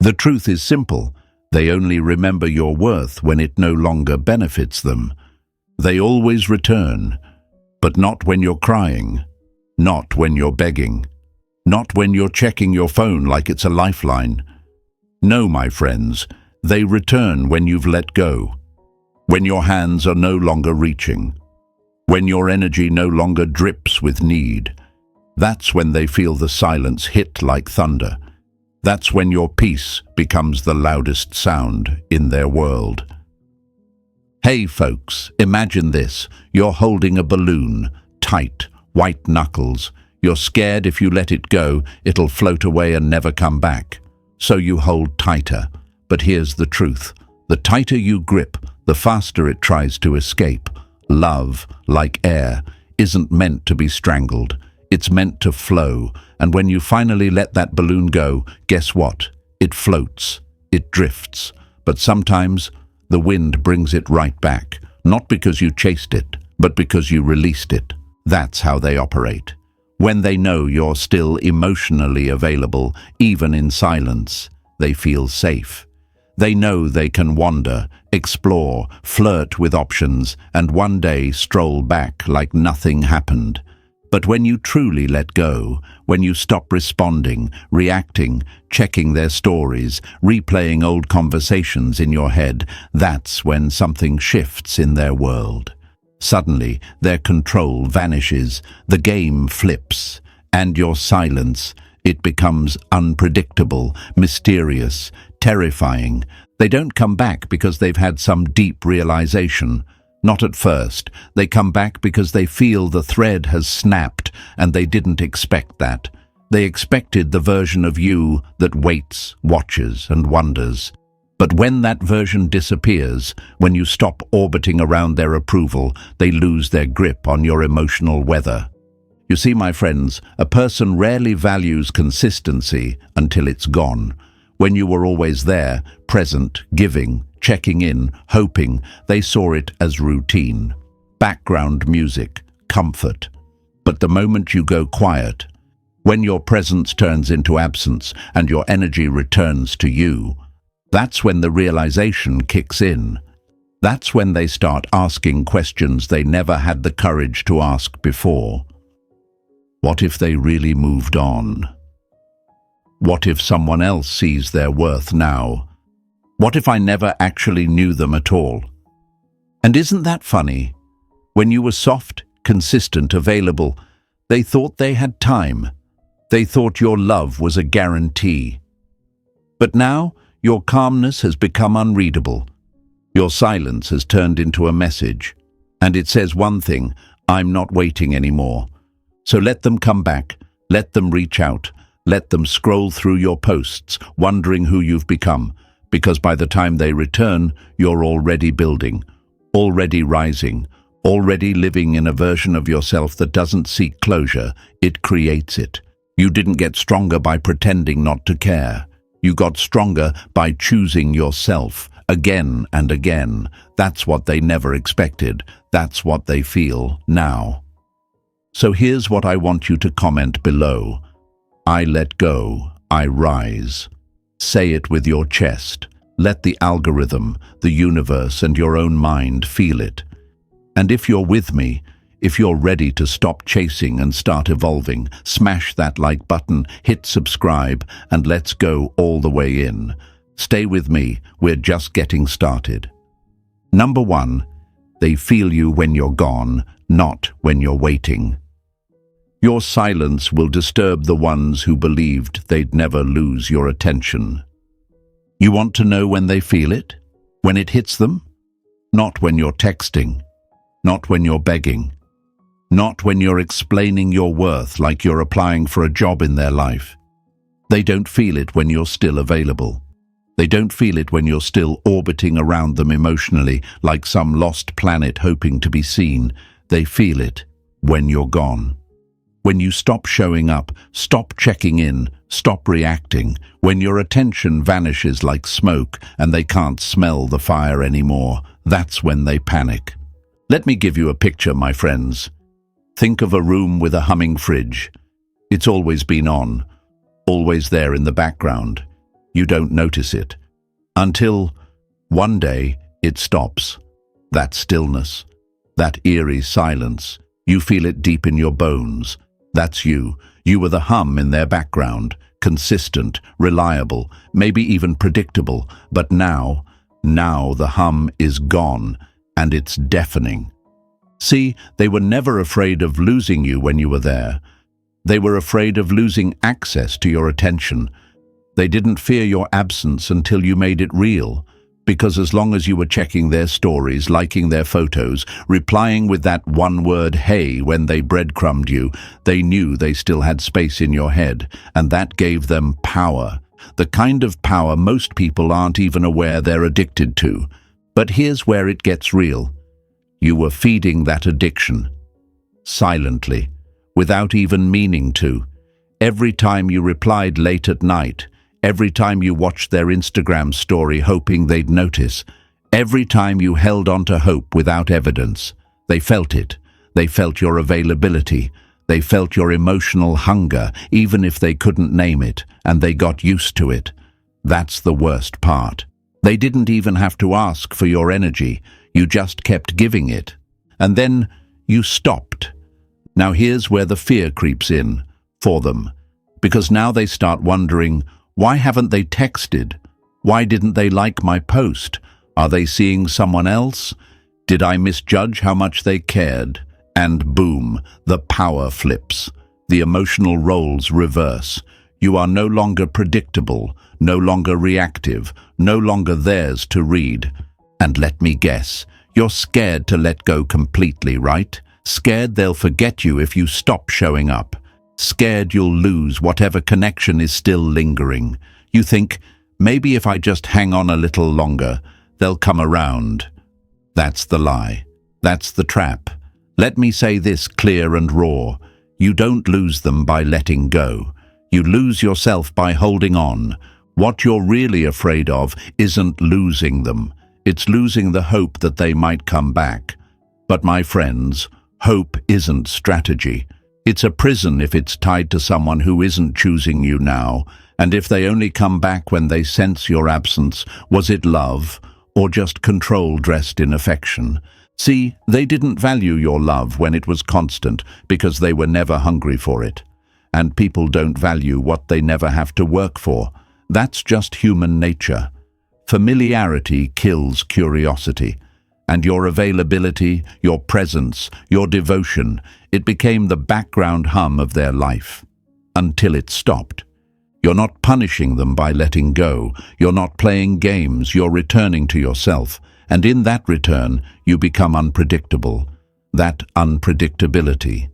The truth is simple. They only remember your worth when it no longer benefits them. They always return, but not when you're crying, not when you're begging, not when you're checking your phone like it's a lifeline. No, my friends, they return when you've let go, when your hands are no longer reaching, when your energy no longer drips with need. That's when they feel the silence hit like thunder. That's when your peace becomes the loudest sound in their world. Hey folks, imagine this. You're holding a balloon, tight, white knuckles. You're scared if you let it go, it'll float away and never come back. So you hold tighter. But here's the truth. The tighter you grip, the faster it tries to escape. Love, like air, isn't meant to be strangled. It's meant to flow. And when you finally let that balloon go, guess what? It floats. It drifts. But sometimes the wind brings it right back. Not because you chased it, but because you released it. That's how they operate. When they know you're still emotionally available, even in silence, they feel safe. They know they can wander, explore, flirt with options, and one day stroll back like nothing happened. But when you truly let go, when you stop responding, reacting, checking their stories, replaying old conversations in your head, that's when something shifts in their world. Suddenly, their control vanishes, the game flips, and your silence, it becomes unpredictable, mysterious, terrifying. They don't come back because they've had some deep realization. Not at first. They come back because they feel the thread has snapped, and they didn't expect that. They expected the version of you that waits, watches, and wonders. But when that version disappears, when you stop orbiting around their approval, they lose their grip on your emotional weather. You see, my friends, a person rarely values consistency until it's gone. When you were always there, present, giving, checking in, hoping, they saw it as routine, background music, comfort. But the moment you go quiet, when your presence turns into absence and your energy returns to you, that's when the realization kicks in. That's when they start asking questions they never had the courage to ask before. What if they really moved on? What if someone else sees their worth now? What if I never actually knew them at all? And isn't that funny? When you were soft, consistent, available, they thought they had time. They thought your love was a guarantee. But now, your calmness has become unreadable. Your silence has turned into a message. And it says one thing: I'm not waiting anymore. So let them come back. Let them reach out. Let them scroll through your posts, wondering who you've become. Because by the time they return, you're already building, already rising, already living in a version of yourself that doesn't seek closure, it creates it. You didn't get stronger by pretending not to care. You got stronger by choosing yourself again and again. That's what they never expected. That's what they feel now. So here's what I want you to comment below. I let go, I rise. Say it with your chest. Let the algorithm, the universe, and your own mind feel it. And if you're with me, if you're ready to stop chasing and start evolving, smash that like button, hit subscribe, and let's go all the way in. Stay with me, we're just getting started. Number 1, they feel you when you're gone, not when you're waiting. Your silence will disturb the ones who believed they'd never lose your attention. You want to know when they feel it? When it hits them? Not when you're texting. Not when you're begging. Not when you're explaining your worth like you're applying for a job in their life. They don't feel it when you're still available. They don't feel it when you're still orbiting around them emotionally like some lost planet hoping to be seen. They feel it when you're gone. When you stop showing up, stop checking in, stop reacting, when your attention vanishes like smoke and they can't smell the fire anymore, that's when they panic. Let me give you a picture, my friends. Think of a room with a humming fridge. It's always been on, always there in the background. You don't notice it. Until one day it stops. That stillness, that eerie silence, you feel it deep in your bones. That's you. You were the hum in their background, consistent, reliable, maybe even predictable. But now the hum is gone, and it's deafening. See, they were never afraid of losing you when you were there. They were afraid of losing access to your attention. They didn't fear your absence until you made it real, because as long as you were checking their stories, liking their photos, replying with that one word "hey" when they breadcrumbed you, they knew they still had space in your head, and that gave them power. The kind of power most people aren't even aware they're addicted to. But here's where it gets real. You were feeding that addiction, silently, without even meaning to. Every time you replied late at night, every time you watched their Instagram story hoping they'd notice, every time you held on to hope without evidence, they felt it. They felt your availability. They felt your emotional hunger, even if they couldn't name it, and they got used to it. That's the worst part. They didn't even have to ask for your energy. You just kept giving it. And then you stopped. Now here's where the fear creeps in, for them. Because now they start wondering, why haven't they texted? Why didn't they like my post? Are they seeing someone else? Did I misjudge how much they cared? And boom, the power flips. The emotional roles reverse. You are no longer predictable, no longer reactive, no longer theirs to read. And let me guess, you're scared to let go completely, right? Scared they'll forget you if you stop showing up. Scared you'll lose whatever connection is still lingering. You think, maybe if I just hang on a little longer, they'll come around. That's the lie. That's the trap. Let me say this clear and raw. You don't lose them by letting go. You lose yourself by holding on. What you're really afraid of isn't losing them. It's losing the hope that they might come back. But my friends, hope isn't strategy. It's a prison if it's tied to someone who isn't choosing you now, and if they only come back when they sense your absence, was it love or just control dressed in affection? See, they didn't value your love when it was constant because they were never hungry for it. And people don't value what they never have to work for. That's just human nature. Familiarity kills curiosity. And your availability, your presence, your devotion, it became the background hum of their life. Until it stopped. You're not punishing them by letting go. You're not playing games. You're returning to yourself. And in that return, you become unpredictable. That unpredictability,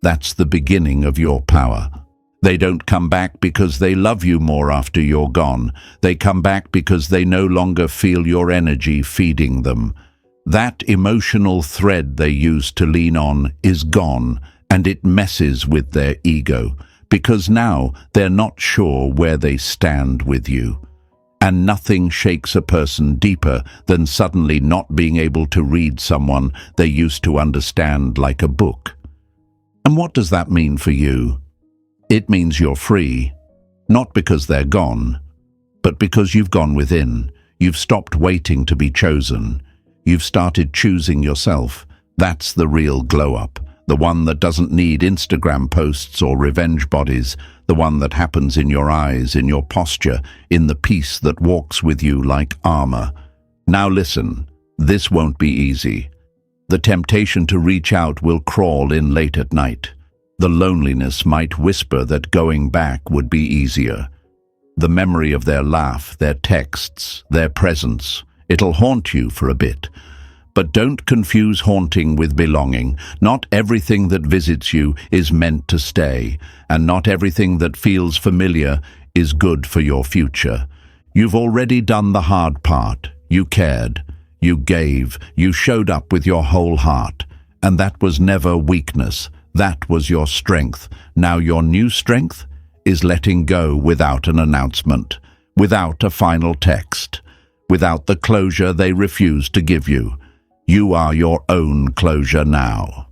that's the beginning of your power. They don't come back because they love you more after you're gone. They come back because they no longer feel your energy feeding them. That emotional thread they used to lean on is gone, and it messes with their ego, because now they're not sure where they stand with you. And nothing shakes a person deeper than suddenly not being able to read someone they used to understand like a book. And what does that mean for you? It means you're free, not because they're gone, but because you've gone within. You've stopped waiting to be chosen. You've started choosing yourself. That's the real glow-up, the one that doesn't need Instagram posts or revenge bodies, the one that happens in your eyes, in your posture, in the peace that walks with you like armor. Now listen, this won't be easy. The temptation to reach out will crawl in late at night. The loneliness might whisper that going back would be easier. The memory of their laugh, their texts, their presence, it'll haunt you for a bit. But don't confuse haunting with belonging. Not everything that visits you is meant to stay, and not everything that feels familiar is good for your future. You've already done the hard part. You cared. You gave. You showed up with your whole heart. And that was never weakness. That was your strength. Now your new strength is letting go without an announcement, without a final text, without the closure they refuse to give you. You are your own closure now.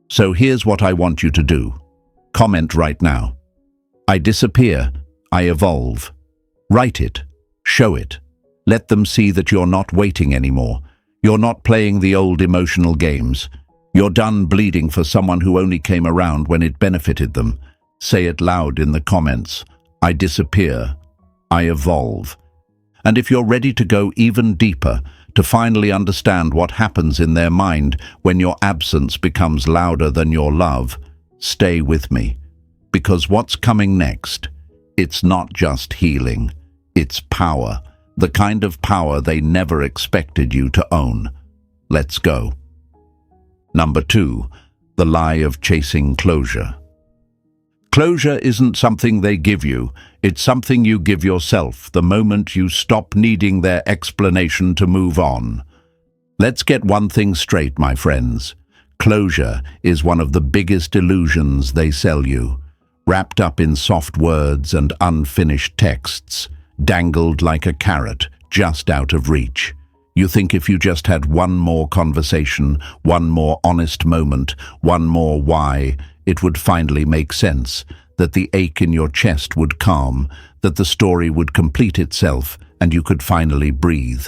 So here's what I want you to do. Comment right now. I disappear. I evolve. Write it. Show it. Let them see that you're not waiting anymore. You're not playing the old emotional games. You're done bleeding for someone who only came around when it benefited them. Say it loud in the comments. I disappear. I evolve. And if you're ready to go even deeper, to finally understand what happens in their mind when your absence becomes louder than your love, stay with me. Because what's coming next, it's not just healing, it's power. The kind of power they never expected you to own. Let's go. Number 2, the lie of chasing closure. Closure isn't something they give you, it's something you give yourself the moment you stop needing their explanation to move on. Let's get one thing straight, my friends. Closure is one of the biggest illusions they sell you, wrapped up in soft words and unfinished texts, dangled like a carrot, just out of reach. You think if you just had one more conversation, one more honest moment, one more why, it would finally make sense, that the ache in your chest would calm, that the story would complete itself, and you could finally breathe.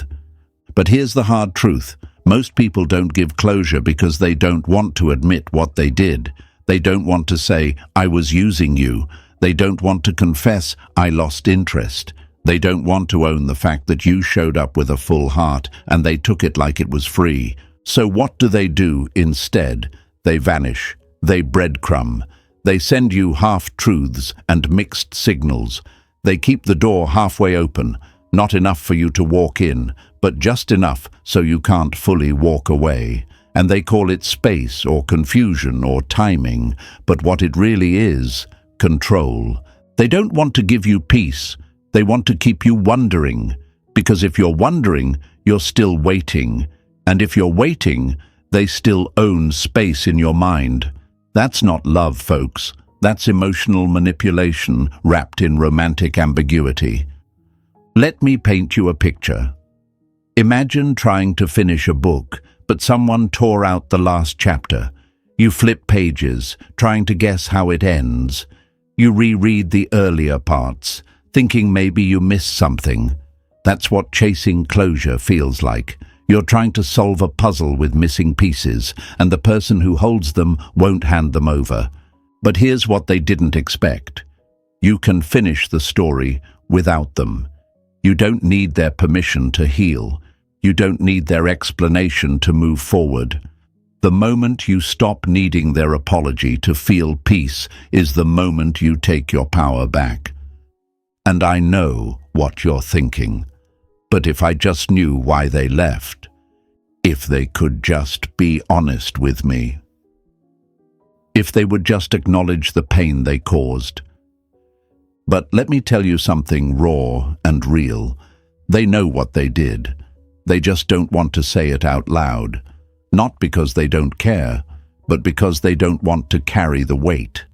But here's the hard truth. Most people don't give closure because they don't want to admit what they did. They don't want to say, I was using you. They don't want to confess, I lost interest. They don't want to own the fact that you showed up with a full heart and they took it like it was free. So what do instead? They vanish. They breadcrumb. They send you half-truths and mixed signals. They keep the door halfway open, not enough for you to walk in, but just enough so you can't fully walk away. And they call it space or confusion or timing, but what it really is, control. They don't want to give you peace. They want to keep you wondering, because if you're wondering, you're still waiting. And if you're waiting, they still own space in your mind. That's not love, folks. That's emotional manipulation wrapped in romantic ambiguity. Let me paint you a picture. Imagine trying to finish a book, but someone tore out the last chapter. You flip pages, trying to guess how it ends. You reread the earlier parts, thinking maybe you missed something. That's what chasing closure feels like. You're trying to solve a puzzle with missing pieces, and the person who holds them won't hand them over. But here's what they didn't expect. You can finish the story without them. You don't need their permission to heal. You don't need their explanation to move forward. The moment you stop needing their apology to feel peace is the moment you take your power back. And I know what you're thinking. But if I just knew why they left, if they could just be honest with me, if they would just acknowledge the pain they caused. But let me tell you something raw and real. They know what they did. They just don't want to say it out loud. Not because they don't care, but because they don't want to carry the weight.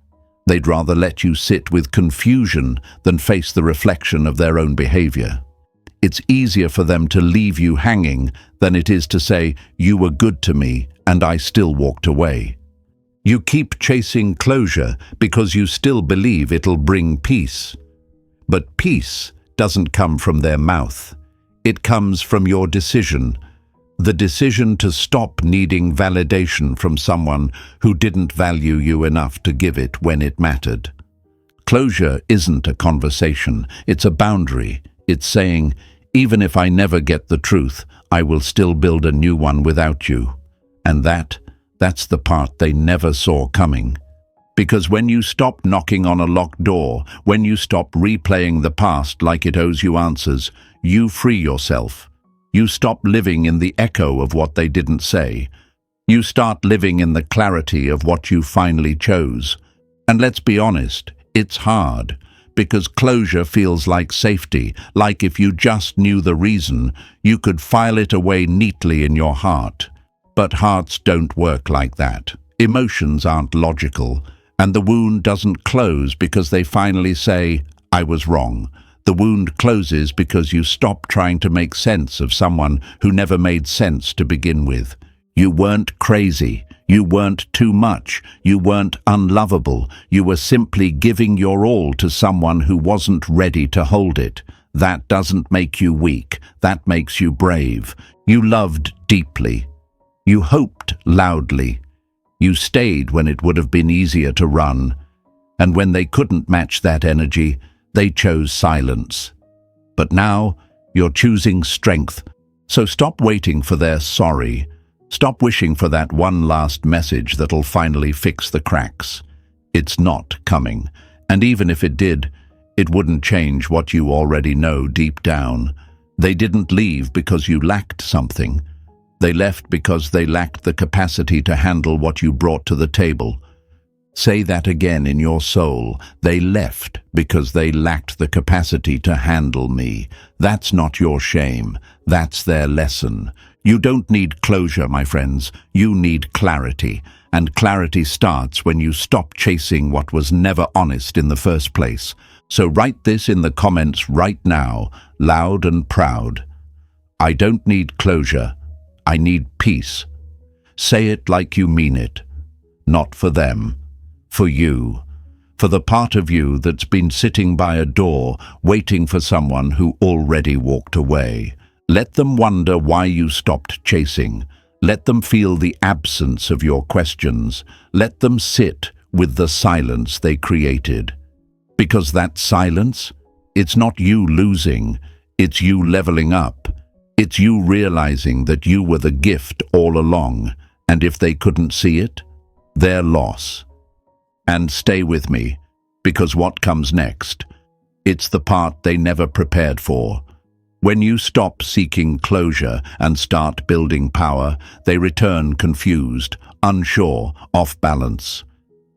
They'd rather let you sit with confusion than face the reflection of their own behavior. It's easier for them to leave you hanging than it is to say, you were good to me and I still walked away. You keep chasing closure because you still believe it'll bring peace. But peace doesn't come from their mouth. It comes from your decision. The decision to stop needing validation from someone who didn't value you enough to give it when it mattered. Closure isn't a conversation, it's a boundary. It's saying, even if I never get the truth, I will still build a new one without you. And that's the part they never saw coming. Because when you stop knocking on a locked door, when you stop replaying the past like it owes you answers, you free yourself. You stop living in the echo of what they didn't say. You start living in the clarity of what you finally chose. And let's be honest, it's hard. Because closure feels like safety, like if you just knew the reason, you could file it away neatly in your heart. But hearts don't work like that. Emotions aren't logical, and the wound doesn't close because they finally say, I was wrong. The wound closes because you stop trying to make sense of someone who never made sense to begin with. You weren't crazy. You weren't too much. You weren't unlovable. You were simply giving your all to someone who wasn't ready to hold it. That doesn't make you weak. That makes you brave. You loved deeply. You hoped loudly. You stayed when it would have been easier to run. And when they couldn't match that energy, they chose silence. But now, you're choosing strength. So stop waiting for their sorry. Stop wishing for that one last message that'll finally fix the cracks. It's not coming. And even if it did, it wouldn't change what you already know deep down. They didn't leave because you lacked something. They left because they lacked the capacity to handle what you brought to the table. Say that again in your soul. They left because they lacked the capacity to handle me. That's not your shame. That's their lesson. You don't need closure, my friends. You need clarity. And clarity starts when you stop chasing what was never honest in the first place. So write this in the comments right now, loud and proud. I don't need closure. I need peace. Say it like you mean it. Not for them. For you. For the part of you that's been sitting by a door, waiting for someone who already walked away. Let them wonder why you stopped chasing. Let them feel the absence of your questions. Let them sit with the silence they created. Because that silence, it's not you losing, it's you leveling up. It's you realizing that you were the gift all along, and if they couldn't see it, their loss. And stay with me, because what comes next, it's the part they never prepared for. When you stop seeking closure and start building power, they return confused, unsure, off balance.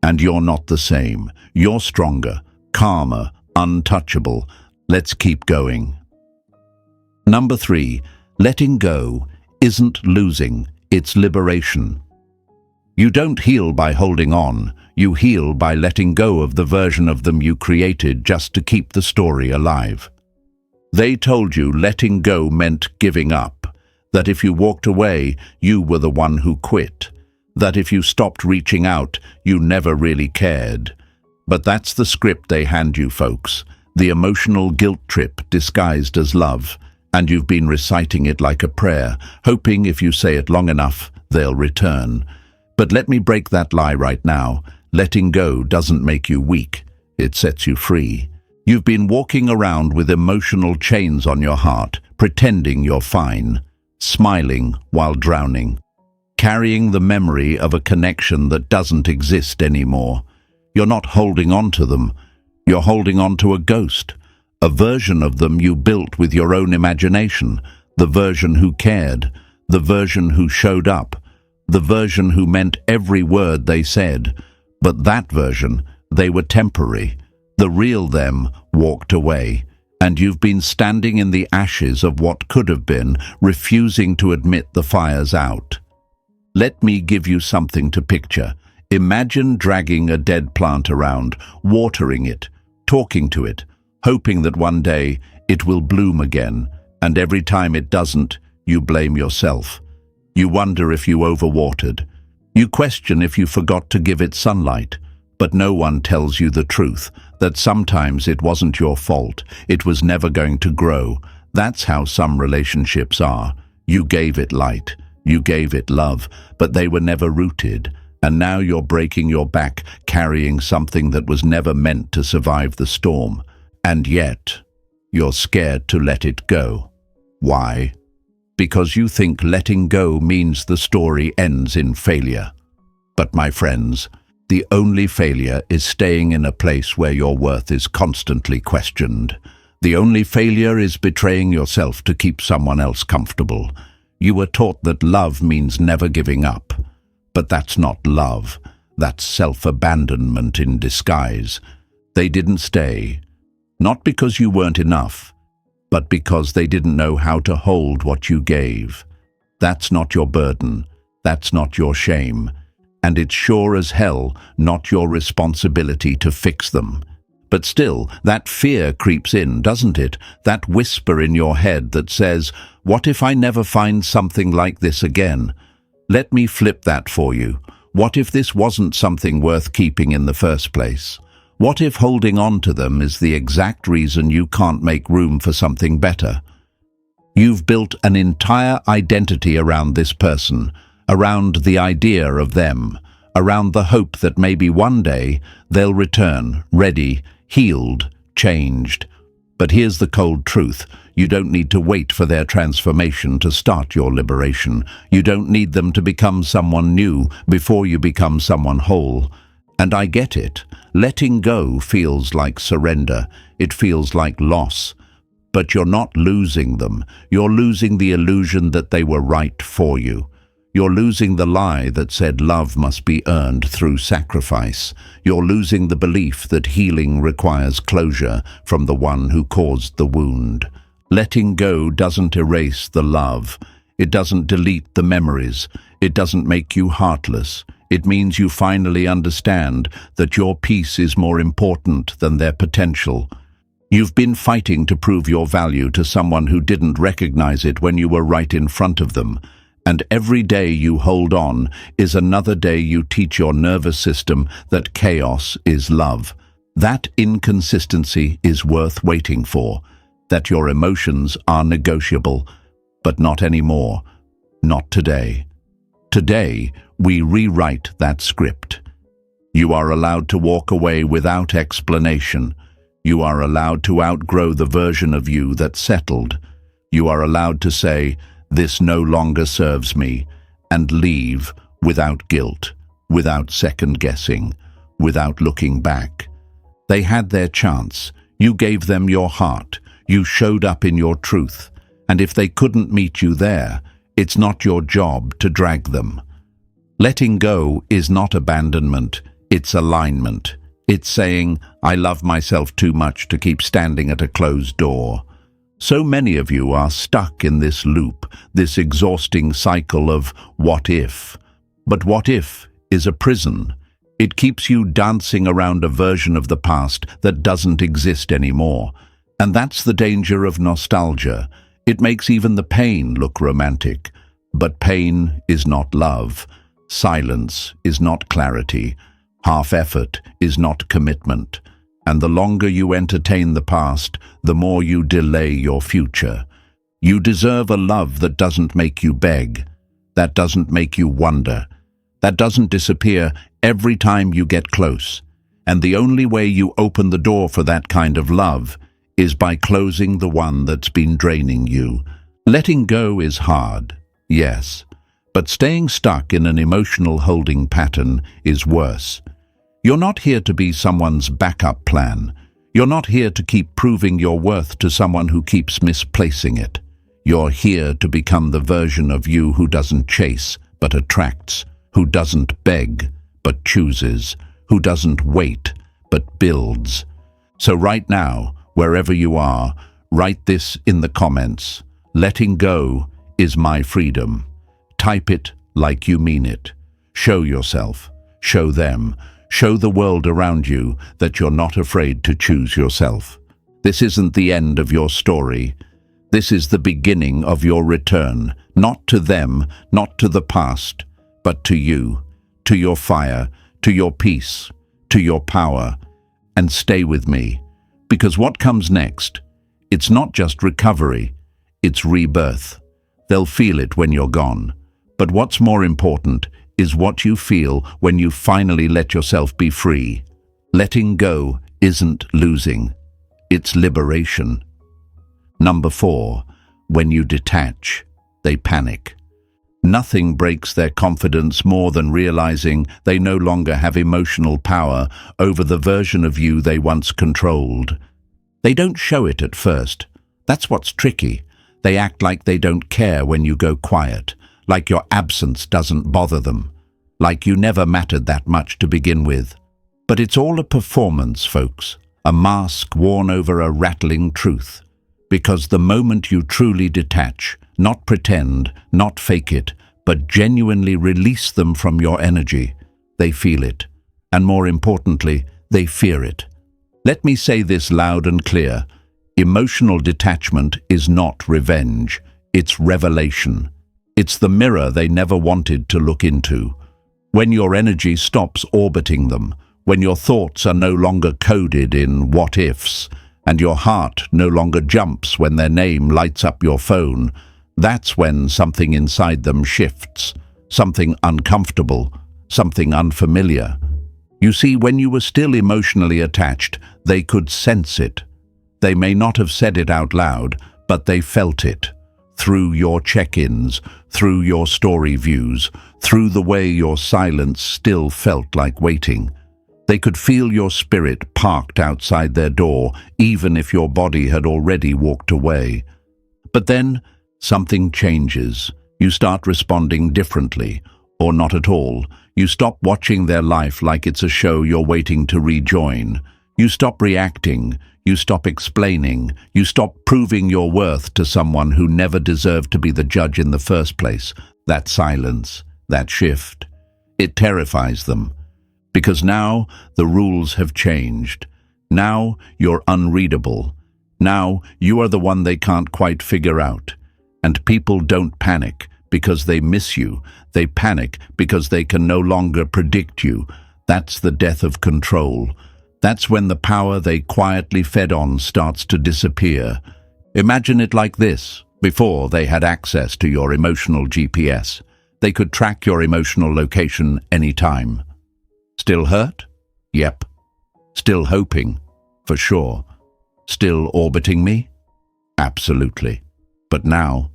And you're not the same. You're stronger, calmer, untouchable. Let's keep going. Number 3, letting go isn't losing, it's liberation. You don't heal by holding on. You heal by letting go of the version of them you created just to keep the story alive. They told you letting go meant giving up, that if you walked away, you were the one who quit, that if you stopped reaching out, you never really cared. But that's the script they hand you, folks, the emotional guilt trip disguised as love, and you've been reciting it like a prayer, hoping if you say it long enough, they'll return. But let me break that lie right now. Letting go doesn't make you weak, it sets you free. You've been walking around with emotional chains on your heart, pretending you're fine, smiling while drowning, carrying the memory of a connection that doesn't exist anymore. You're not holding on to them, you're holding on to a ghost, a version of them you built with your own imagination, the version who cared, the version who showed up, the version who meant every word they said. But that version, they were temporary. The real them walked away, and you've been standing in the ashes of what could have been, refusing to admit the fire's out. Let me give you something to picture. Imagine dragging a dead plant around, watering it, talking to it, hoping that one day it will bloom again, and every time it doesn't, you blame yourself. You wonder if you overwatered. You question if you forgot to give it sunlight. But no one tells you the truth, that sometimes it wasn't your fault, it was never going to grow. That's how some relationships are. You gave it light, you gave it love, but they were never rooted. And now you're breaking your back, carrying something that was never meant to survive the storm. And yet, you're scared to let it go. Why? Because you think letting go means the story ends in failure. But my friends, the only failure is staying in a place where your worth is constantly questioned. The only failure is betraying yourself to keep someone else comfortable. You were taught that love means never giving up. But that's not love. That's self-abandonment in disguise. They didn't stay. Not because you weren't enough, but because they didn't know how to hold what you gave. That's not your burden. That's not your shame. And it's sure as hell not your responsibility to fix them. But still, that fear creeps in, doesn't it? That whisper in your head that says, what if I never find something like this again? Let me flip that for you. What if this wasn't something worth keeping in the first place? What if holding on to them is the exact reason you can't make room for something better? You've built an entire identity around this person, around the idea of them, around the hope that maybe one day they'll return, ready, healed, changed. But here's the cold truth. You don't need to wait for their transformation to start your liberation. You don't need them to become someone new before you become someone whole. And I get it. Letting go feels like surrender. It feels like loss. But you're not losing them. You're losing the illusion that they were right for you. You're losing the lie that said love must be earned through sacrifice. You're losing the belief that healing requires closure from the one who caused the wound. Letting go doesn't erase the love. It doesn't delete the memories. It doesn't make you heartless. It means you finally understand that your peace is more important than their potential. You've been fighting to prove your value to someone who didn't recognize it when you were right in front of them. And every day you hold on is another day you teach your nervous system that chaos is love. That inconsistency is worth waiting for. That your emotions are negotiable, but not anymore. Not today. Today, we rewrite that script. You are allowed to walk away without explanation. You are allowed to outgrow the version of you that settled. You are allowed to say, "This no longer serves me," and leave without guilt, without second-guessing, without looking back. They had their chance. You gave them your heart. You showed up in your truth. And if they couldn't meet you there, it's not your job to drag them. Letting go is not abandonment, it's alignment. It's saying, "I love myself too much to keep standing at a closed door." So many of you are stuck in this loop, this exhausting cycle of what if. But what if is a prison. It keeps you dancing around a version of the past that doesn't exist anymore. And that's the danger of nostalgia. It makes even the pain look romantic. But pain is not love. Silence is not clarity. Half-effort is not commitment. And the longer you entertain the past, the more you delay your future. You deserve a love that doesn't make you beg, that doesn't make you wonder, that doesn't disappear every time you get close. And the only way you open the door for that kind of love is by closing the one that's been draining you. Letting go is hard, yes, but staying stuck in an emotional holding pattern is worse. You're not here to be someone's backup plan. You're not here to keep proving your worth to someone who keeps misplacing it. You're here to become the version of you who doesn't chase, but attracts, who doesn't beg, but chooses, who doesn't wait, but builds. So right now, wherever you are, write this in the comments. Letting go is my freedom. Type it like you mean it. Show yourself. Show them. Show the world around you that you're not afraid to choose yourself. This isn't the end of your story. This is the beginning of your return, not to them, not to the past, but to you, to your fire, to your peace, to your power. And stay with me, because what comes next, it's not just recovery, it's rebirth. They'll feel it when you're gone. But what's more important is what you feel when you finally let yourself be free. Letting go isn't losing, it's liberation. Number 4, when you detach, they panic. Nothing breaks their confidence more than realizing they no longer have emotional power over the version of you they once controlled. They don't show it at first. That's what's tricky. They act like they don't care when you go quiet, like your absence doesn't bother them, like you never mattered that much to begin with. But it's all a performance, folks, a mask worn over a rattling truth. Because the moment you truly detach, not pretend, not fake it, but genuinely release them from your energy, they feel it. And more importantly, they fear it. Let me say this loud and clear. Emotional detachment is not revenge. It's revelation. It's the mirror they never wanted to look into. When your energy stops orbiting them, when your thoughts are no longer coded in what-ifs, and your heart no longer jumps when their name lights up your phone, that's when something inside them shifts, something uncomfortable, something unfamiliar. You see, when you were still emotionally attached, they could sense it. They may not have said it out loud, but they felt it. Through your check-ins, through your story views, through the way your silence still felt like waiting. They could feel your spirit parked outside their door, even if your body had already walked away. But then, something changes. You start responding differently, or not at all. You stop watching their life like it's a show you're waiting to rejoin. You stop reacting. You stop explaining. You stop proving your worth to someone who never deserved to be the judge in the first place. That silence, that shift, it terrifies them. Because now the rules have changed. Now you're unreadable. Now you are the one they can't quite figure out. And people don't panic because they miss you. They panic because they can no longer predict you. That's the death of control. That's when the power they quietly fed on starts to disappear. Imagine it like this. Before they had access to your emotional GPS, they could track your emotional location anytime. Still hurt? Yep. Still hoping? For sure. Still orbiting me? Absolutely. But now,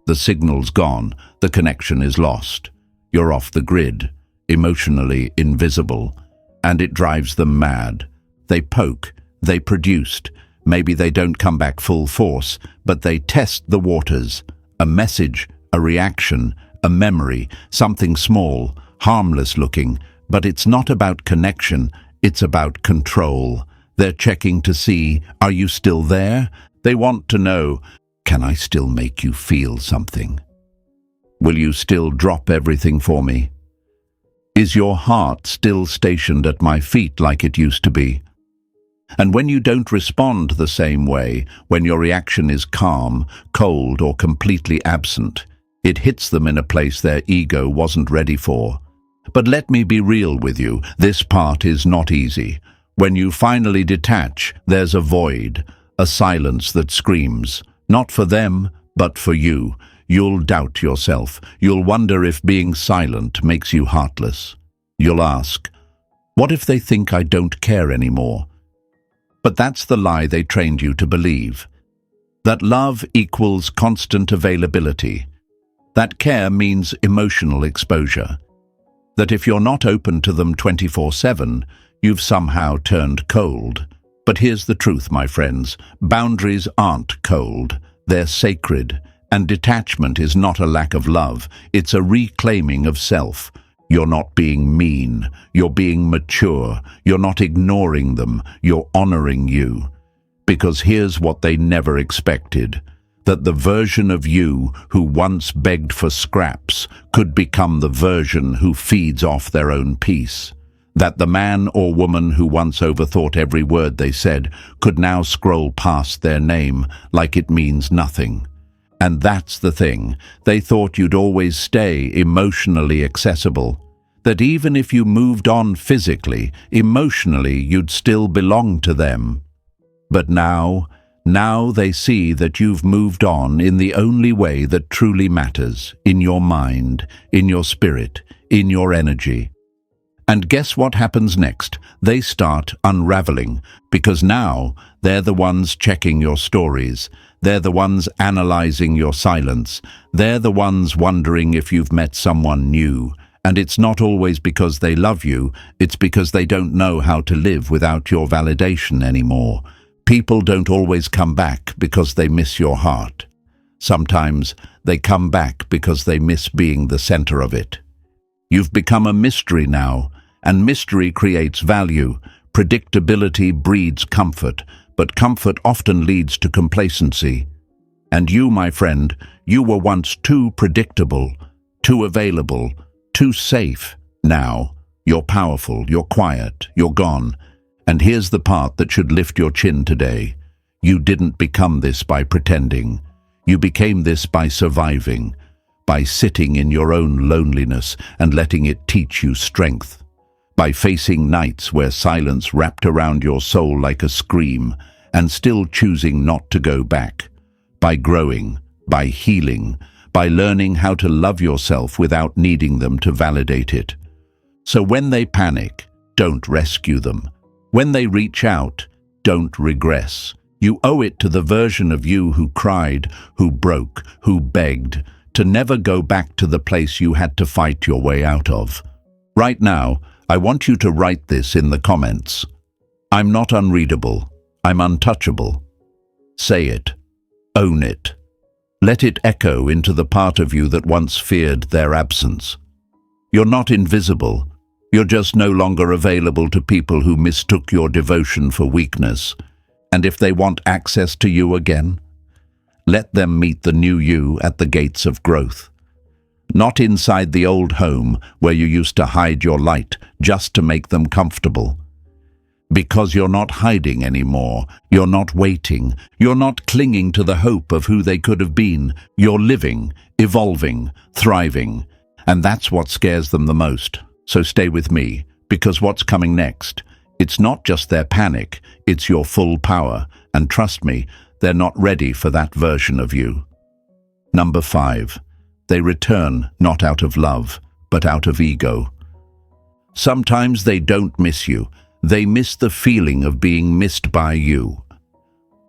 the signal's gone, the connection is lost. You're off the grid, emotionally invisible, and it drives them mad. They poke, they produced. Maybe they don't come back full force, but they test the waters. A message, a reaction, a memory, something small, harmless looking, but it's not about connection, it's about control. They're checking to see, are you still there? They want to know, can I still make you feel something? Will you still drop everything for me? Is your heart still stationed at my feet like it used to be? And when you don't respond the same way, when your reaction is calm, cold, or completely absent, it hits them in a place their ego wasn't ready for. But let me be real with you, this part is not easy. When you finally detach, there's a void, a silence that screams, not for them, but for you. You'll doubt yourself. You'll wonder if being silent makes you heartless. You'll ask, what if they think I don't care anymore? But that's the lie they trained you to believe. That love equals constant availability. That care means emotional exposure. That if you're not open to them 24/7, you've somehow turned cold. But here's the truth, my friends. Boundaries aren't cold. They're sacred. And detachment is not a lack of love. It's a reclaiming of self. You're not being mean. You're being mature. You're not ignoring them. You're honoring you. Because here's what they never expected. That the version of you who once begged for scraps could become the version who feeds off their own peace. That the man or woman who once overthought every word they said could now scroll past their name like it means nothing. And that's the thing. They thought you'd always stay emotionally accessible. That even if you moved on physically, emotionally you'd still belong to them. But now they see that you've moved on in the only way that truly matters, in your mind, in your spirit, in your energy. And guess what happens next? They start unraveling, because now they're the ones checking your stories. They're the ones analyzing your silence. They're the ones wondering if you've met someone new. And it's not always because they love you, it's because they don't know how to live without your validation anymore. People don't always come back because they miss your heart. Sometimes they come back because they miss being the center of it. You've become a mystery now, and mystery creates value. Predictability breeds comfort, but comfort often leads to complacency. And you, my friend, you were once too predictable, too available, too safe. Now, you're powerful, you're quiet, you're gone. And here's the part that should lift your chin today. You didn't become this by pretending. You became this by surviving, by sitting in your own loneliness and letting it teach you strength. by facing nights where silence wrapped around your soul like a scream and still choosing not to go back, by growing, by healing, by learning how to love yourself without needing them to validate it. So when they panic, don't rescue them. When they reach out, don't regress. You owe it to the version of you who cried, who broke, who begged, to never go back to the place you had to fight your way out of. Right now, I want you to write this in the comments. I'm not unreadable. I'm untouchable. Say it. Own it. Let it echo into the part of you that once feared their absence. You're not invisible. You're just no longer available to people who mistook your devotion for weakness. And if they want access to you again, let them meet the new you at the gates of growth. Not inside the old home where you used to hide your light just to make them comfortable. Because you're not hiding anymore, you're not waiting, you're not clinging to the hope of who they could have been. You're living, evolving, thriving, and that's what scares them the most. So stay with me, because what's coming next, it's not just their panic, it's your full power, and trust me, they're not ready for that version of you. Number 5. They return not out of love, but out of ego. Sometimes they don't miss you. They miss the feeling of being missed by you.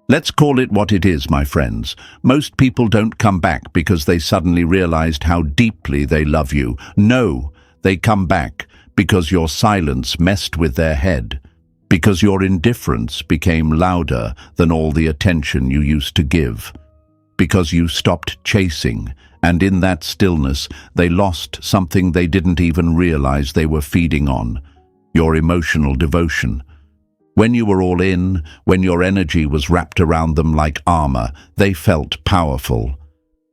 Let's call it what it is, my friends. Most people don't come back because they suddenly realized how deeply they love you. No, they come back because your silence messed with their head, because your indifference became louder than all the attention you used to give, because you stopped chasing, and in that stillness they lost something they didn't even realize they were feeding on. Your emotional devotion. When you were all in, when your energy was wrapped around them like armor, they felt powerful.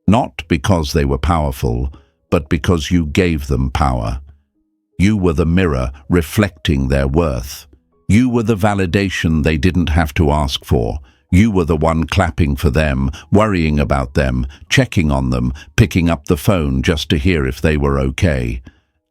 Not because they were powerful, but because you gave them power. You were the mirror reflecting their worth. You were the validation they didn't have to ask for. You were the one clapping for them, worrying about them, checking on them, picking up the phone just to hear if they were okay.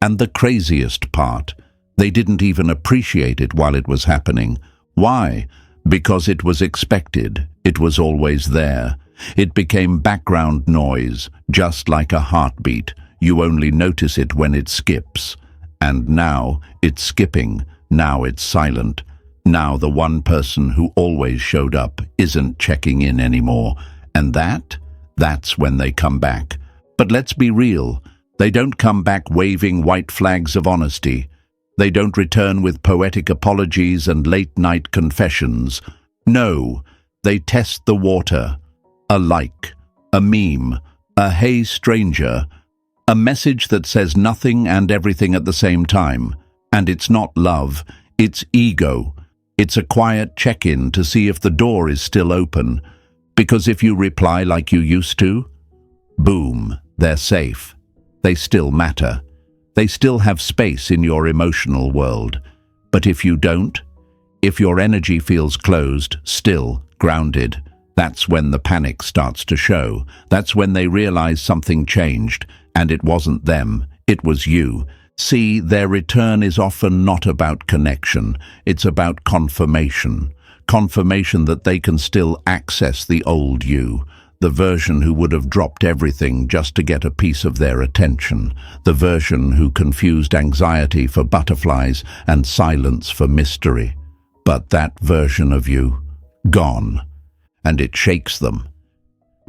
And the craziest part, they didn't even appreciate it while it was happening. Why? Because it was expected. It was always there. It became background noise, just like a heartbeat. You only notice it when it skips. And now it's skipping. Now it's silent. Now the one person who always showed up isn't checking in anymore. And that's when they come back. But let's be real. They don't come back waving white flags of honesty. They don't return with poetic apologies and late-night confessions. No, they test the water. A like, a meme, a hey stranger, a message that says nothing and everything at the same time. And it's not love, it's ego. It's a quiet check-in to see if the door is still open. Because if you reply like you used to, boom, they're safe. They still matter. They still have space in your emotional world. But if you don't, if your energy feels closed, still, grounded, that's when the panic starts to show. That's when they realize something changed, and it wasn't them, it was you. See, their return is often not about connection, it's about confirmation. Confirmation that they can still access the old you. The version who would have dropped everything just to get a piece of their attention. The version who confused anxiety for butterflies and silence for mystery. But that version of you, gone. And it shakes them.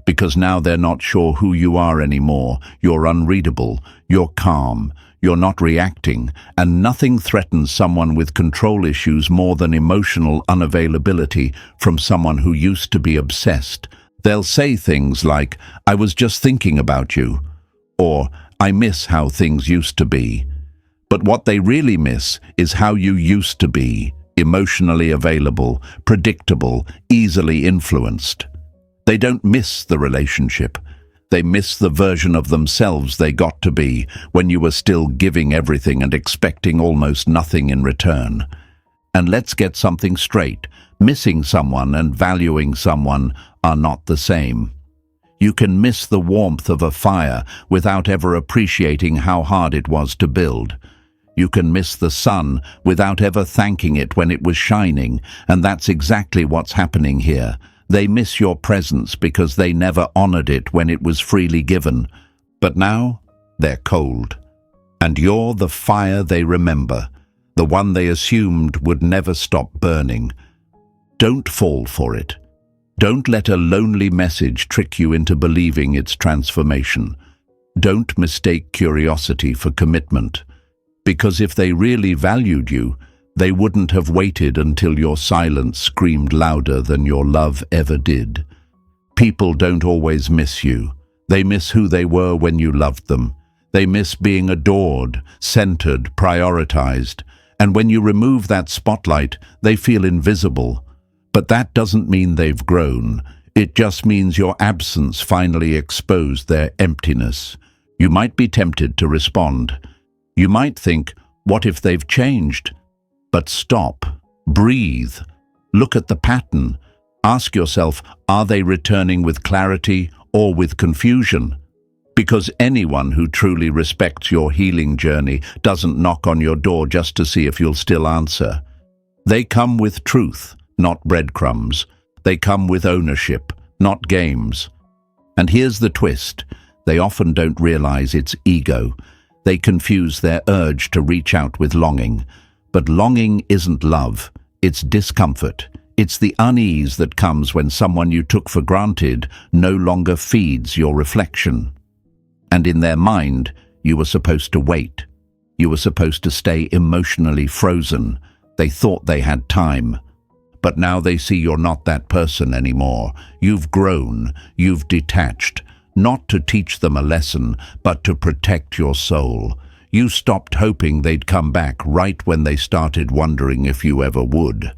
Because now they're not sure who you are anymore. You're unreadable. You're calm. You're not reacting. And nothing threatens someone with control issues more than emotional unavailability from someone who used to be obsessed. They'll say things like, I was just thinking about you, or I miss how things used to be. But what they really miss is how you used to be, emotionally available, predictable, easily influenced. They don't miss the relationship. They miss the version of themselves they got to be when you were still giving everything and expecting almost nothing in return. And let's get something straight. Missing someone and valuing someone are not the same. You can miss the warmth of a fire without ever appreciating how hard it was to build. You can miss the sun without ever thanking it when it was shining, and that's exactly what's happening here. They miss your presence because they never honored it when it was freely given. But now, they're cold. And you're the fire they remember, the one they assumed would never stop burning. Don't fall for it. Don't let a lonely message trick you into believing its transformation. Don't mistake curiosity for commitment. Because if they really valued you, they wouldn't have waited until your silence screamed louder than your love ever did. People don't always miss you. They miss who they were when you loved them. They miss being adored, centered, prioritized. And when you remove that spotlight, they feel invisible. But that doesn't mean they've grown. It just means your absence finally exposed their emptiness. You might be tempted to respond. You might think, what if they've changed? But stop, breathe, look at the pattern. Ask yourself, are they returning with clarity or with confusion? Because anyone who truly respects your healing journey doesn't knock on your door just to see if you'll still answer. They come with truth, not breadcrumbs. They come with ownership, not games. And here's the twist. They often don't realize it's ego. They confuse their urge to reach out with longing. But longing isn't love. It's discomfort. It's the unease that comes when someone you took for granted no longer feeds your reflection. And in their mind, you were supposed to wait. You were supposed to stay emotionally frozen. They thought they had time. But now they see you're not that person anymore. You've grown. You've detached. Not to teach them a lesson, but to protect your soul. You stopped hoping they'd come back right when they started wondering if you ever would.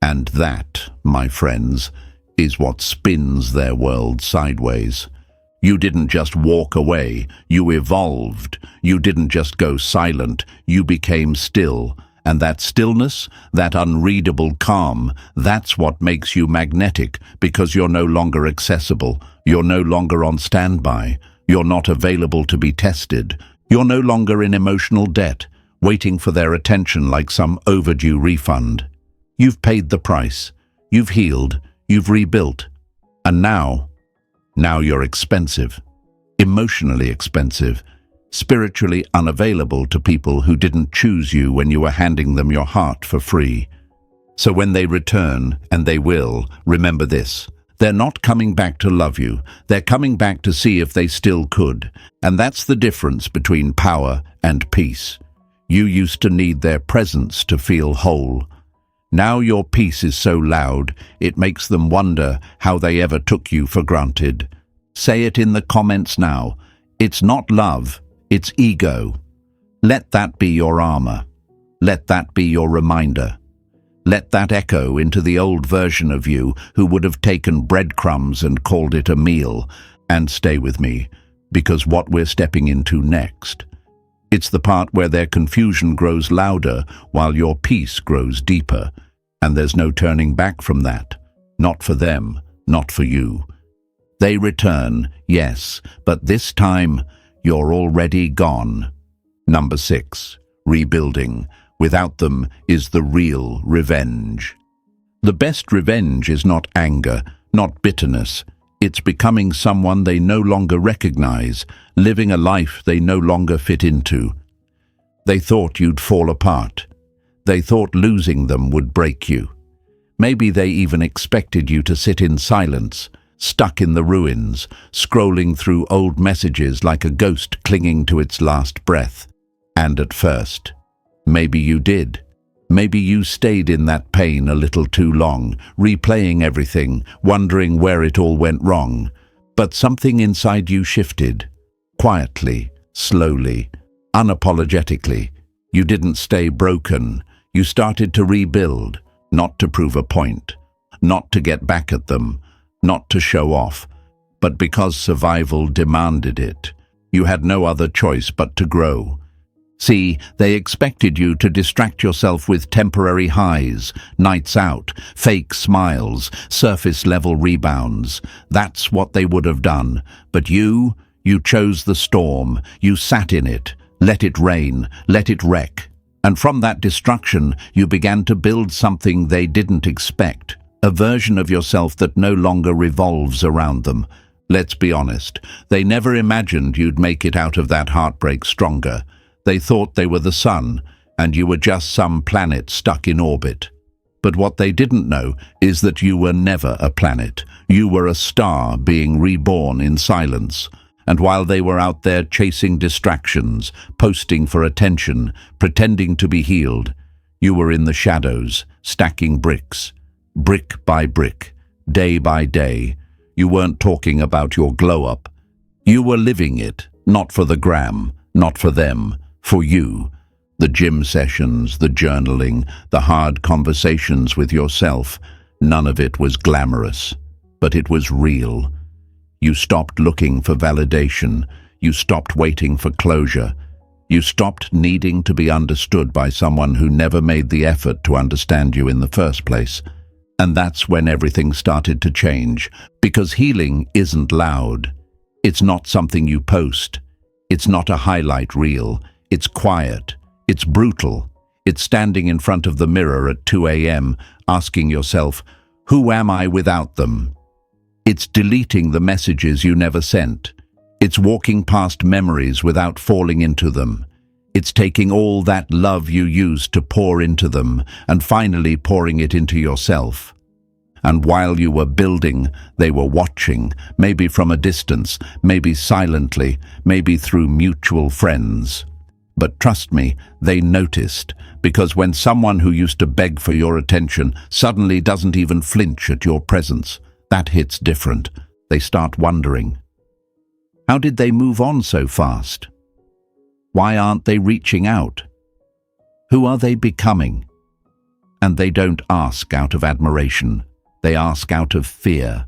And that, my friends, is what spins their world sideways. You didn't just walk away, you evolved. You didn't just go silent, you became still. And that stillness, that unreadable calm, that's what makes you magnetic, because you're no longer accessible. You're no longer on standby. You're not available to be tested. You're no longer in emotional debt, waiting for their attention like some overdue refund. You've paid the price. You've healed. You've rebuilt. And now you're expensive. Emotionally expensive. Spiritually unavailable to people who didn't choose you when you were handing them your heart for free. So when they return, and they will, remember this. They're not coming back to love you. They're coming back to see if they still could. And that's the difference between power and peace. You used to need their presence to feel whole. Now your peace is so loud, it makes them wonder how they ever took you for granted. Say it in the comments now. It's not love. It's ego. Let that be your armor. Let that be your reminder. Let that echo into the old version of you who would have taken breadcrumbs and called it a meal. And stay with me, because what we're stepping into next, it's the part where their confusion grows louder while your peace grows deeper. And there's no turning back from that. Not for them, not for you. They return, yes, but this time, you're already gone. Number 6, rebuilding. Without them is the real revenge. The best revenge is not anger, not bitterness. It's becoming someone they no longer recognize, living a life they no longer fit into. They thought you'd fall apart. They thought losing them would break you. Maybe they even expected you to sit in silence, stuck in the ruins, scrolling through old messages like a ghost clinging to its last breath. And at first, maybe you did. Maybe you stayed in that pain a little too long, replaying everything, wondering where it all went wrong. But something inside you shifted. Quietly, slowly, unapologetically. You didn't stay broken. You started to rebuild, not to prove a point, not to get back at them, not to show off, but because survival demanded it. You had no other choice but to grow. See, they expected you to distract yourself with temporary highs, nights out, fake smiles, surface-level rebounds. That's what they would have done. But you chose the storm. You sat in it, let it rain, let it wreck. And from that destruction, you began to build something they didn't expect, a version of yourself that no longer revolves around them. Let's be honest, they never imagined you'd make it out of that heartbreak stronger. They thought they were the sun, and you were just some planet stuck in orbit. But what they didn't know is that you were never a planet. You were a star being reborn in silence. And while they were out there chasing distractions, posting for attention, pretending to be healed, you were in the shadows, stacking bricks, brick by brick, day by day. You weren't talking about your glow-up. You were living it, not for the gram, not for them, for you. The gym sessions, the journaling, the hard conversations with yourself, none of it was glamorous, but it was real. You stopped looking for validation. You stopped waiting for closure. You stopped needing to be understood by someone who never made the effort to understand you in the first place. And that's when everything started to change, because healing isn't loud. It's not something you post. It's not a highlight reel. It's quiet. It's brutal. It's standing in front of the mirror at 2 a.m., asking yourself, who am I without them? It's deleting the messages you never sent. It's walking past memories without falling into them. It's taking all that love you used to pour into them and finally pouring it into yourself. And while you were building, they were watching, maybe from a distance, maybe silently, maybe through mutual friends. But trust me, they noticed, because when someone who used to beg for your attention suddenly doesn't even flinch at your presence, that hits different. They start wondering. How did they move on so fast? Why aren't they reaching out? Who are they becoming? And they don't ask out of admiration. They ask out of fear.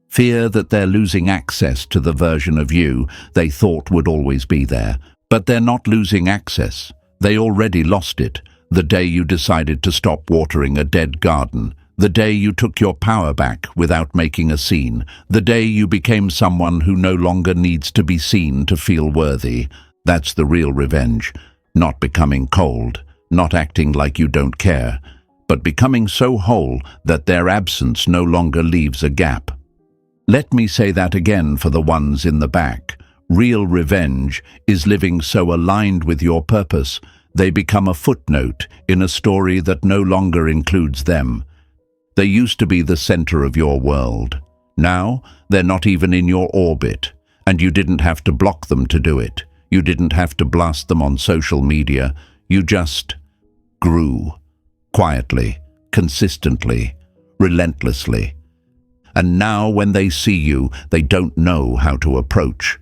Fear that they're losing access to the version of you they thought would always be there. But they're not losing access. They already lost it the day you decided to stop watering a dead garden. The day you took your power back without making a scene. The day you became someone who no longer needs to be seen to feel worthy. That's the real revenge. Not becoming cold, not acting like you don't care, but becoming so whole that their absence no longer leaves a gap. Let me say that again for the ones in the back. Real revenge is living so aligned with your purpose, they become a footnote in a story that no longer includes them. They used to be the center of your world. Now, they're not even in your orbit, and you didn't have to block them to do it. You didn't have to blast them on social media. You just grew. Quietly, consistently, relentlessly. And now when they see you, they don't know how to approach.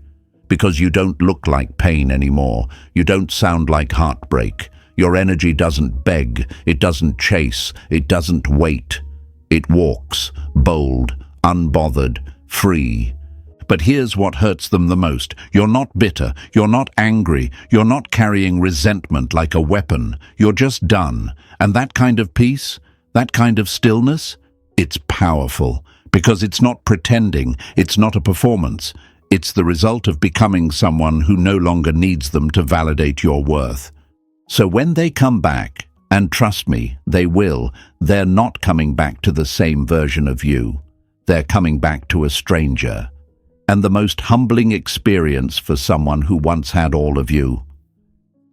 Because you don't look like pain anymore. You don't sound like heartbreak. Your energy doesn't beg. It doesn't chase. It doesn't wait. It walks, bold, unbothered, free. But here's what hurts them the most. You're not bitter. You're not angry. You're not carrying resentment like a weapon. You're just done. And that kind of peace, that kind of stillness, it's powerful. Because it's not pretending. It's not a performance. It's the result of becoming someone who no longer needs them to validate your worth. So when they come back, and trust me, they will, they're not coming back to the same version of you. They're coming back to a stranger. And the most humbling experience for someone who once had all of you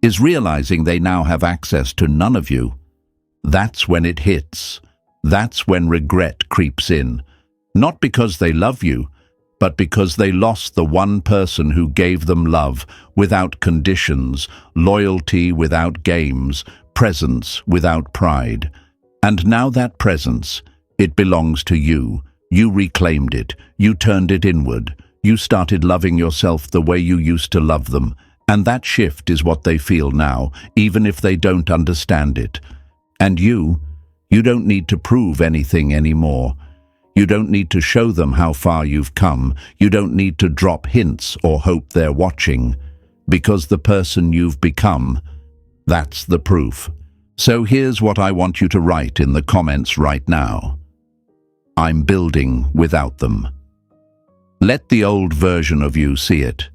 is realizing they now have access to none of you. That's when it hits. That's when regret creeps in. Not because they love you, but because they lost the one person who gave them love without conditions, loyalty without games, presence without pride. And now that presence, it belongs to you. You reclaimed it. You turned it inward. You started loving yourself the way you used to love them. And that shift is what they feel now, even if they don't understand it. And you don't need to prove anything anymore. You don't need to show them how far you've come. You don't need to drop hints or hope they're watching. Because the person you've become, that's the proof. So here's what I want you to write in the comments right now. I'm building without them. Let the old version of you see it.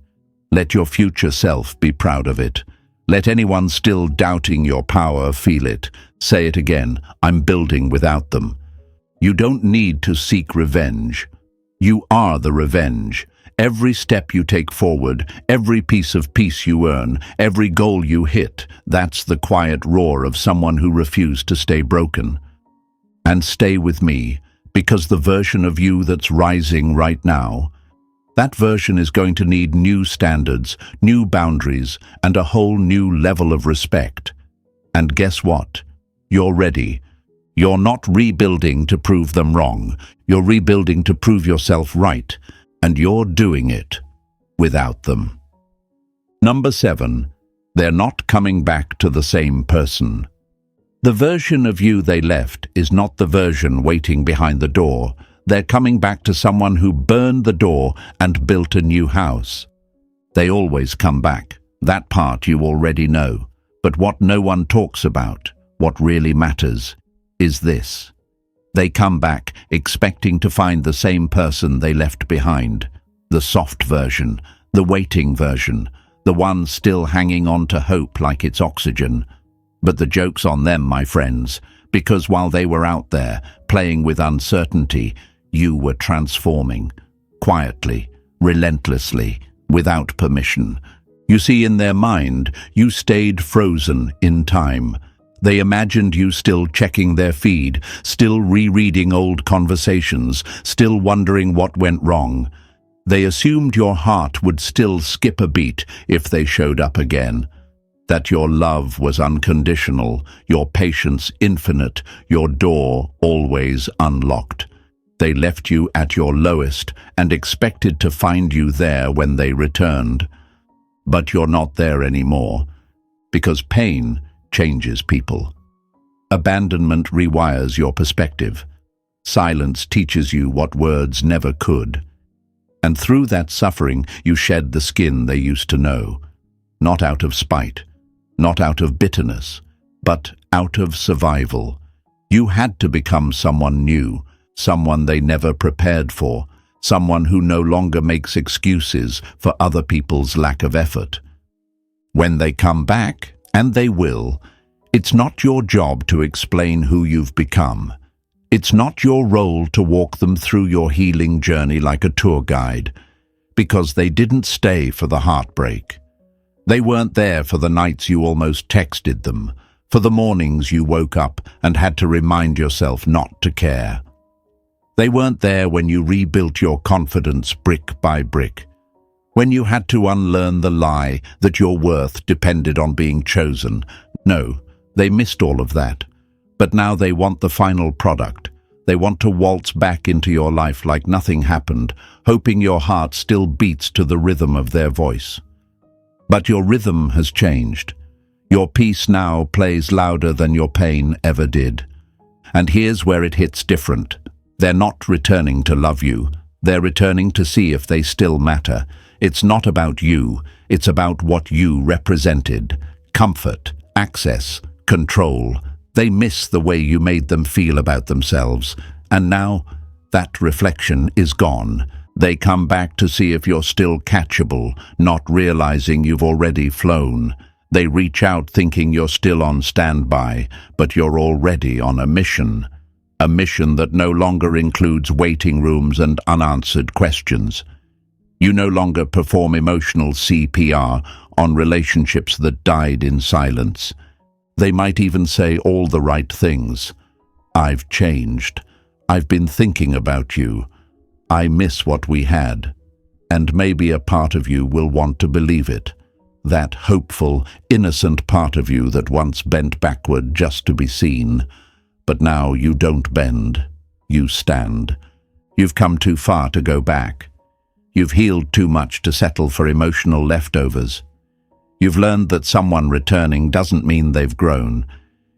Let your future self be proud of it. Let anyone still doubting your power feel it. Say it again, I'm building without them. You don't need to seek revenge. You are the revenge. Every step you take forward, every piece of peace you earn, every goal you hit, that's the quiet roar of someone who refused to stay broken. And stay with me, because the version of you that's rising right now, that version is going to need new standards, new boundaries, and a whole new level of respect. And guess what? You're ready. You're not rebuilding to prove them wrong. You're rebuilding to prove yourself right. And you're doing it without them. Number 7, they're not coming back to the same person. The version of you they left is not the version waiting behind the door. They're coming back to someone who burned the door and built a new house. They always come back. That part you already know. But what no one talks about, what really matters, is this. They come back expecting to find the same person they left behind. The soft version, the waiting version, the one still hanging on to hope like it's oxygen. But the joke's on them, my friends, because while they were out there, playing with uncertainty, you were transforming, quietly, relentlessly, without permission. You see, in their mind, you stayed frozen in time. They imagined you still checking their feed, still rereading old conversations, still wondering what went wrong. They assumed your heart would still skip a beat if they showed up again. That your love was unconditional, your patience infinite, your door always unlocked. They left you at your lowest and expected to find you there when they returned. But you're not there anymore, because pain changes people. Abandonment rewires your perspective. Silence teaches you what words never could. And through that suffering, you shed the skin they used to know. Not out of spite, not out of bitterness, but out of survival. You had to become someone new, someone they never prepared for, someone who no longer makes excuses for other people's lack of effort. When they come back, and they will, it's not your job to explain who you've become. It's not your role to walk them through your healing journey like a tour guide, because they didn't stay for the heartbreak. They weren't there for the nights you almost texted them, for the mornings you woke up and had to remind yourself not to care. They weren't there when you rebuilt your confidence brick by brick, when you had to unlearn the lie that your worth depended on being chosen. No, they missed all of that. But now they want the final product. They want to waltz back into your life like nothing happened, hoping your heart still beats to the rhythm of their voice. But your rhythm has changed. Your peace now plays louder than your pain ever did. And here's where it hits different. They're not returning to love you. They're returning to see if they still matter. It's not about you. It's about what you represented. Comfort, access, control. They miss the way you made them feel about themselves. And now, that reflection is gone. They come back to see if you're still catchable, not realizing you've already flown. They reach out thinking you're still on standby, but you're already on a mission. A mission that no longer includes waiting rooms and unanswered questions. You no longer perform emotional CPR on relationships that died in silence. They might even say all the right things. I've changed. I've been thinking about you. I miss what we had. And maybe a part of you will want to believe it. That hopeful, innocent part of you that once bent backward just to be seen. But now you don't bend. You stand. You've come too far to go back. You've healed too much to settle for emotional leftovers. You've learned that someone returning doesn't mean they've grown.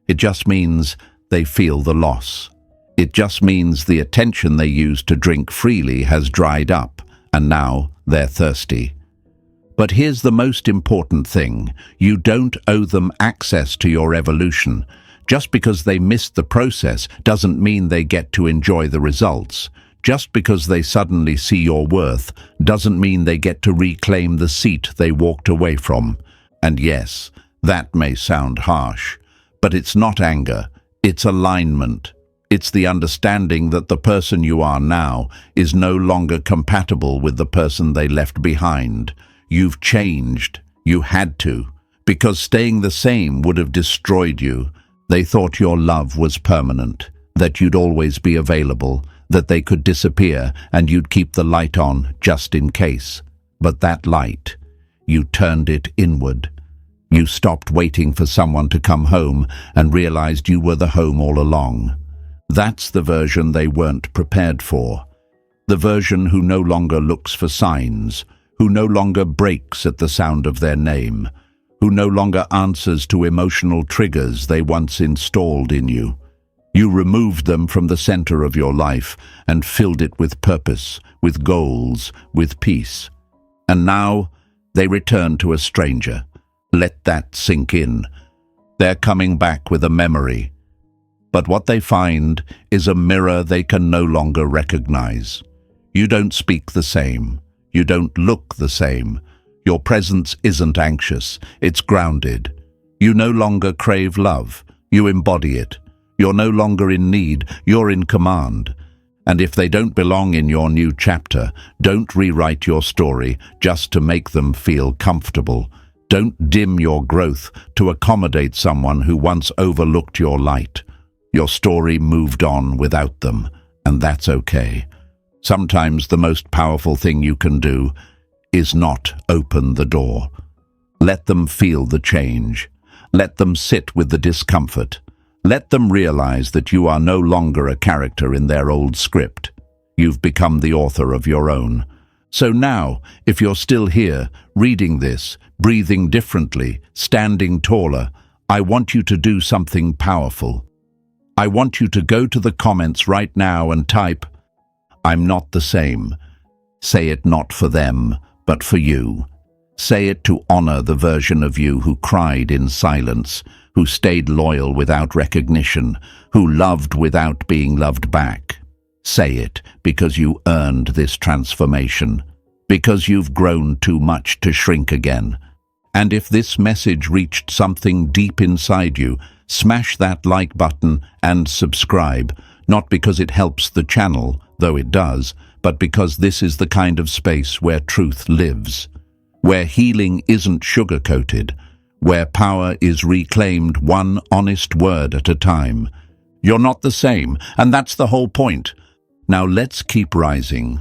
It just means they feel the loss. It just means the attention they used to drink freely has dried up, and now they're thirsty. But here's the most important thing. You don't owe them access to your evolution. Just because they missed the process doesn't mean they get to enjoy the results. Just because they suddenly see your worth doesn't mean they get to reclaim the seat they walked away from. And yes, That may sound harsh, but it's not anger, it's alignment. It's the understanding that the person you are now is no longer compatible with the person they left behind. You've changed. You had to, because staying the same would have destroyed you. They thought your love was permanent, that you'd always be available, that they could disappear and you'd keep the light on just in case. But that light, you turned it inward. You stopped waiting for someone to come home and realized you were the home all along. That's the version they weren't prepared for. The version who no longer looks for signs, who no longer breaks at the sound of their name, who no longer answers to emotional triggers they once installed in you. You removed them from the center of your life and filled it with purpose, with goals, with peace. And now they return to a stranger. Let that sink in. They're coming back with a memory. But what they find is a mirror they can no longer recognize. You don't speak the same. You don't look the same. Your presence isn't anxious. It's grounded. You no longer crave love. You embody it. You're no longer in need. You're in command. And if they don't belong in your new chapter, don't rewrite your story just to make them feel comfortable. Don't dim your growth to accommodate someone who once overlooked your light. Your story moved on without them, and that's okay. Sometimes the most powerful thing you can do is not open the door. Let them feel the change. Let them sit with the discomfort. Let them realize that you are no longer a character in their old script. You've become the author of your own. So now, if you're still here, reading this, breathing differently, standing taller, I want you to do something powerful. I want you to go to the comments right now and type, "I'm not the same." Say it not for them, but for you. Say it to honor the version of you who cried in silence, who stayed loyal without recognition, who loved without being loved back. Say it because you earned this transformation, because you've grown too much to shrink again. And if this message reached something deep inside you, smash that like button and subscribe, not because it helps the channel, though it does, but because this is the kind of space where truth lives, where healing isn't sugar-coated, where power is reclaimed one honest word at a time. You're not the same, and that's the whole point. Now let's keep rising.